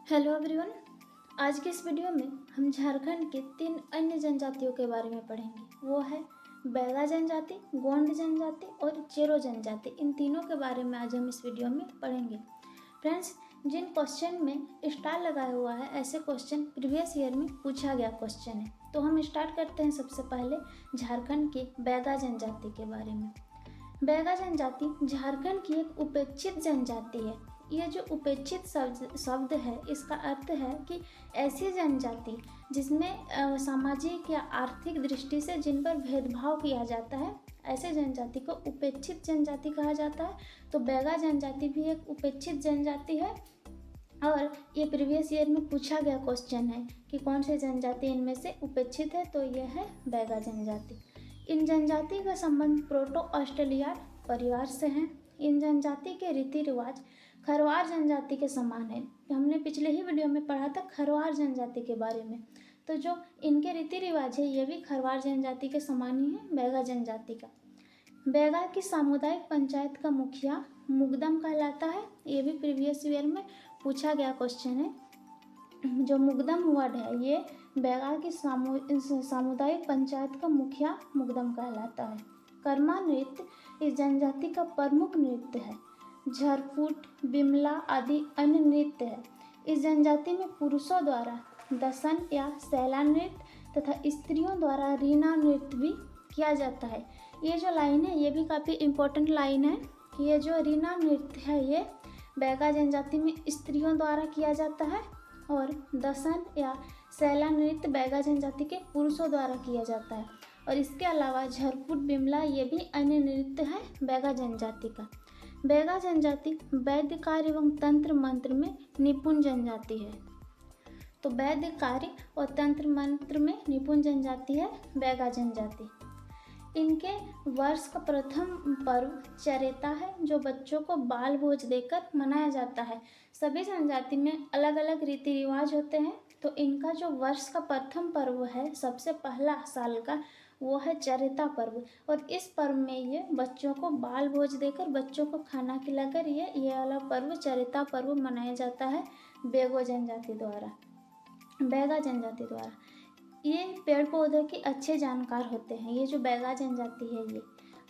Hello everyone. आज के इस वीडियो में हम झारखंड के 3 अन्य जनजातियों के बारे में पढ़ेंगे। वो है बैगा जनजाति, गोंड जनजाति और चेरो जनजाति। इन तीनों के बारे में आज हम इस वीडियो में पढ़ेंगे। फ्रेंड्स, जिन क्वेश्चन में स्टार लगाया हुआ है ऐसे क्वेश्चन प्रीवियस ईयर में पूछा गया क्वेश्चन है। तो हम स्टार्ट करते हैं सबसे पहले झारखंड के बैगा जनजाति के बारे में। बैगा जनजाति झारखंड की एक उपेक्षित जनजाति है। ये जो उपेक्षित शब्द है, इसका अर्थ है कि ऐसी जनजाति जिसमें सामाजिक या आर्थिक दृष्टि से जिन पर भेदभाव किया जाता है, ऐसे जनजाति को उपेक्षित जनजाति कहा जाता है। तो बैगा जनजाति भी एक उपेक्षित जनजाति है और ये प्रीवियस ईयर में पूछा गया क्वेश्चन है कि कौन सी जनजाति इनमें से उपेक्षित है, तो यह है बैगा जनजाति। इन जनजाति का संबंध प्रोटो ऑस्ट्रेलियाड परिवार से है। इन जनजाति के रीति रिवाज खरवार जनजाति के समान है। हमने पिछले ही वीडियो में पढ़ा था खरवार जनजाति के बारे में। तो जो इनके रीति रिवाज है ये भी खरवार जनजाति के समान ही है बैगा जनजाति का। बैगा की सामुदायिक पंचायत का मुखिया मुगदम कहलाता है। ये भी प्रीवियस ईयर में पूछा गया क्वेश्चन है। जो मुगदम वर्ड है ये बैगा की सामुदायिक पंचायत का मुखिया मुगदम कहलाता है। कर्मा नृत्य इस जनजाति का प्रमुख नृत्य है। झरफुट, बिमला आदि अन्य नृत्य है। इस जनजाति में पुरुषों द्वारा दसन या सैला नृत्य तथा स्त्रियों द्वारा रीना नृत्य भी किया जाता है। ये जो लाइन है ये भी काफ़ी इम्पोर्टेंट लाइन है कि ये जो रीना नृत्य है ये बैगा जनजाति में स्त्रियों द्वारा किया जाता है और दसन या सैला नृत्य बैगा जनजाति के पुरुषों द्वारा किया जाता है। और इसके अलावा झरफुट, बिमला ये भी अन्य नृत्य है बैगा जनजाति का। बैगा जनजाति वैद्य कार्य एवं तंत्र मंत्र में निपुण जनजाति है। तो वैद्य कार्य और तंत्र मंत्र में निपुण जनजाति है बैगा जनजाति। इनके वर्ष का प्रथम पर्व चरेता है जो बच्चों को बाल भोज देकर मनाया जाता है। सभी जनजाति में अलग अलग रीति रिवाज होते हैं। तो इनका जो वर्ष का प्रथम पर्व है सबसे पहला साल का, वो है चरेता पर्व। और इस पर्व में ये बच्चों को बाल भोज देकर बच्चों को खाना खिलाकर ये वाला पर्व चरेता पर्व मनाया जाता है बैगा जनजाति द्वारा। ये पेड़ पौधों के अच्छे जानकार होते हैं। ये जो बैगा जनजाति है ये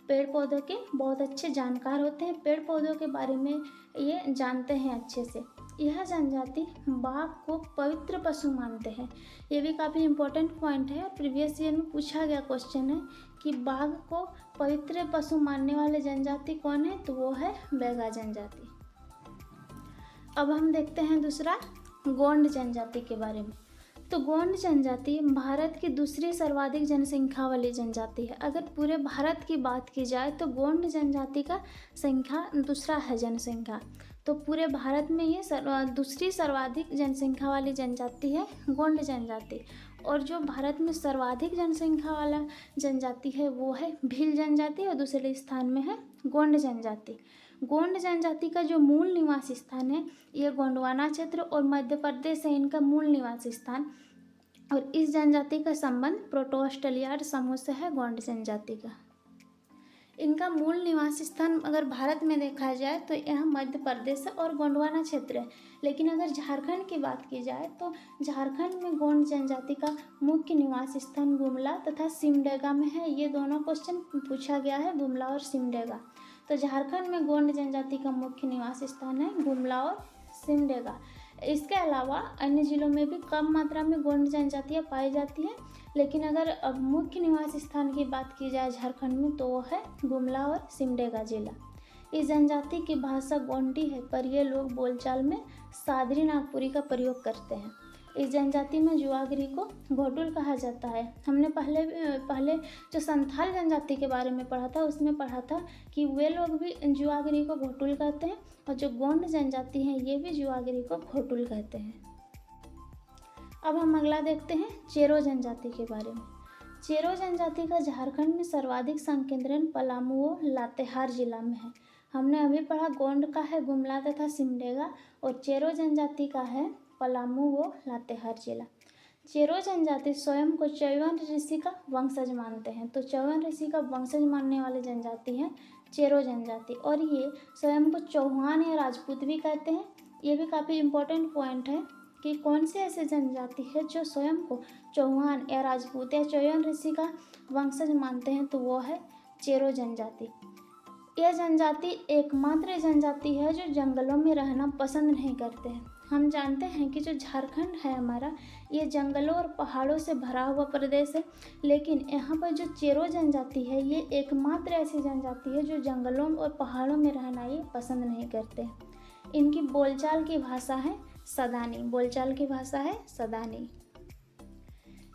पेड़ पौधों के बहुत अच्छे जानकार होते हैं। पेड़ पौधों के बारे में ये जानते हैं अच्छे से। यह जनजाति बाघ को पवित्र पशु मानते हैं। ये भी काफ़ी इम्पोर्टेंट पॉइंट है। प्रीवियस ईयर में पूछा गया क्वेश्चन है कि बाघ को पवित्र पशु मानने वाले जनजाति कौन है, तो वो है बैगा जनजाति। अब हम देखते हैं दूसरा गोंड जनजाति के बारे में। तो गोंड जनजाति भारत की दूसरी सर्वाधिक जनसंख्या वाली जनजाति है। अगर पूरे भारत की बात की जाए तो गोंड जनजाति का संख्या दूसरा है जनसंख्या। तो पूरे भारत में ये दूसरी सर्वाधिक जनसंख्या वाली जनजाति है गोंड जनजाति। और जो भारत में सर्वाधिक जनसंख्या वाला जनजाति है वो है भील जनजाति और दूसरे स्थान में है गोंड जनजाति। गोंड जनजाति का जो मूल निवास स्थान है ये गोंडवाना क्षेत्र और मध्य प्रदेश है इनका मूल निवास स्थान। और इस जनजाति का संबंध प्रोटो ऑस्ट्रेलियाड समूह से है गोंड जनजाति का। इनका मूल निवास स्थान अगर भारत में देखा जाए तो यह मध्य प्रदेश और गोंडवाना क्षेत्र है। लेकिन अगर झारखंड की बात की जाए तो झारखंड में गोंड जनजाति का मुख्य निवास स्थान गुमला तथा सिमडेगा में है। ये दोनों क्वेश्चन पूछा गया है, गुमला और सिमडेगा। तो झारखंड में गोंड जनजाति का मुख्य निवास स्थान है गुमला और सिमडेगा। इसके अलावा अन्य जिलों में भी कम मात्रा में गोंड जनजातियाँ पाई जाती हैं। लेकिन अगर अब मुख्य निवास स्थान की बात की जाए झारखंड में तो वो है गुमला और सिमडेगा जिला। इस जनजाति की भाषा गोंडी है पर ये लोग बोलचाल में सादरी नागपुरी का प्रयोग करते हैं। इस जनजाति में जुआगरी को घोटुल कहा जाता है। हमने पहले जो संथाल जनजाति के बारे में पढ़ा था उसमें पढ़ा था कि वे लोग भी जुआगरी को घोटुल कहते हैं और जो गोंड जनजाति हैं ये भी जुआगरी को घोटुल कहते हैं। अब हम अगला देखते हैं चेरो जनजाति के बारे में। चेरो जनजाति का झारखंड में सर्वाधिक संकेंद्रण पलामू और लातेहार जिला में है। हमने अभी पढ़ा गोंड का है गुमला तथा सिमडेगा और चेरो जनजाति का है पलामू व लातेहार जिला। चेरो जनजाति स्वयं को चौवन ऋषि का वंशज मानते हैं। तो चौवन ऋषि का वंशज मानने वाले जनजाति है चेरो जनजाति। और ये स्वयं को चौहान या राजपूत भी कहते हैं। ये भी काफ़ी इम्पोर्टेंट पॉइंट है कि कौन सी ऐसी जनजाति है जो स्वयं को चौहान या राजपूत या चौहान ऋषि का वंशज मानते हैं, तो वो है चेरो जनजाति। यह जनजाति एकमात्र जनजाति है जो जंगलों में रहना पसंद नहीं करते हैं। हम जानते हैं कि जो झारखंड है हमारा, ये जंगलों और पहाड़ों से भरा हुआ प्रदेश है, लेकिन यहाँ पर जो चेरो जनजाति है ये एकमात्र ऐसी जनजाति है जो जंगलों और पहाड़ों में रहना ये पसंद नहीं करते हैं। इनकी बोलचाल की भाषा है सदानी। बोलचाल की भाषा है सदानी।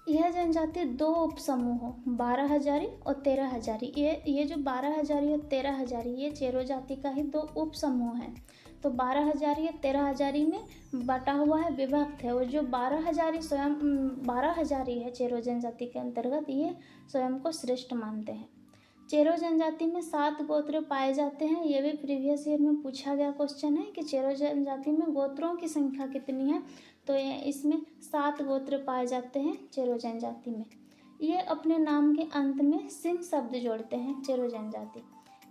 यह जनजाति दो उपसमूहों 12 हजारी और 13 हजारी, ये जो 12 हजारी और 13 हजारी ये चेरो जाति का ही दो उपसमूह हैं। तो 12 हजारी या 13 हजारी में बटा हुआ है, विभक्त है। और जो 12 हजारी स्वयं 12 हजारी है चेरो जनजाति के अंतर्गत, ये स्वयं को श्रेष्ठ मानते हैं। चेरो जनजाति में 7 गोत्र पाए जाते हैं। ये भी प्रीवियस ईयर में पूछा गया क्वेश्चन है कि चेरो जनजाति में गोत्रों की संख्या कितनी है, तो इसमें 7 गोत्र पाए जाते हैं चेरो जनजाति में। ये अपने नाम के अंत में सिंह शब्द जोड़ते हैं चेरो जनजाति।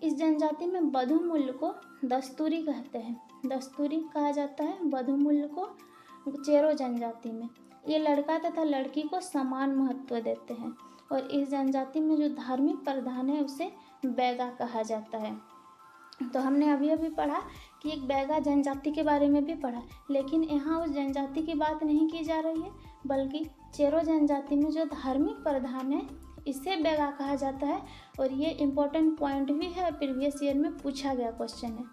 इस जनजाति में वधु मूल्य को दस्तूरी कहते हैं। दस्तूरी कहा जाता है वधु मूल्य को चेरो जनजाति में। ये लड़का तथा लड़की को समान महत्व देते हैं। और इस जनजाति में जो धार्मिक प्रधान है उसे बैगा कहा जाता है। तो हमने अभी पढ़ा कि एक बैगा जनजाति के बारे में भी पढ़ा, लेकिन यहाँ उस जनजाति की बात नहीं की जा रही है, बल्कि चेरो जनजाति में जो धार्मिक प्रधान है इसे बैगा कहा जाता है। और ये इम्पोर्टेंट पॉइंट भी है, प्रीवियस ईयर में पूछा गया क्वेश्चन है।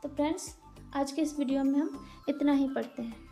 तो फ्रेंड्स, आज के इस वीडियो में हम इतना ही पढ़ते हैं।